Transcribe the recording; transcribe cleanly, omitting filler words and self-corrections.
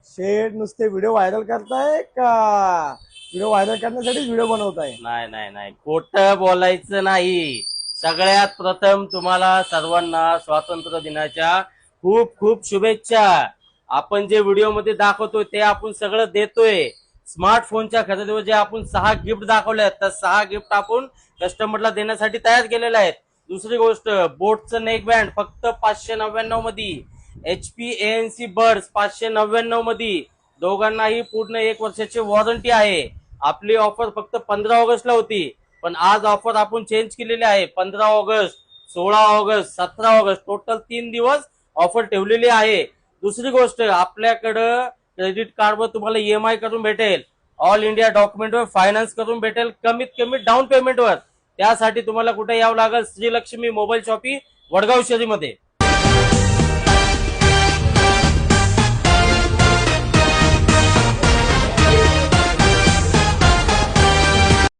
शेठ नुसते video viral करताय का व्हिडिओ व्हायरल करण्यासाठी व्हिडिओ बनवताय? नाही नाही नाही, खोटं बोलायचं नाही. सगळ्यात प्रथम तुम्हाला सर्वांना स्वातंत्र्य दिनाच्या खूप खूप शुभेच्छा. आपण जे व्हिडिओ मध्ये दाखवतोय ते आपण सगळं देतोय. स्मार्टफोनच्या खरेदीवर जे आपण 6 गिफ्ट दाखवले आहेत, तर 6 गिफ्ट आपण कस्टमरला देण्यासाठी तयार केलेले आहेत. दुसरी गोष्ट, बोटचं नेक बँड फक्त 599 मध्ये, HP ANC बर्ड्स 599 मध्ये, दोघांनाही पूर्ण 1 वर्षाची वॉरंटी आहे. आपली ऑफर फक्त 15 ऑगस्टला होती, पण आज ऑफर आपण चेंज केलेली आहे. 15 ऑगस्ट, 16 ऑगस्ट, 17 ऑगस्ट, टोटल 3 दिवस ऑफर ठेवलेली आहे. दुसरी गोष्ट, आपल्याकडं क्रेडिट कार्डवर तुम्हाला EMI करून भेटेल, ऑल इंडिया डॉक्युमेंटवर फायनान्स करून भेटेल, कमीत कमी डाऊन पेमेंटवर. त्यासाठी तुम्हाला कुठे यावं लागेल? Shrilakshmi mobile shoppe, Vadgaon शहरीमध्ये.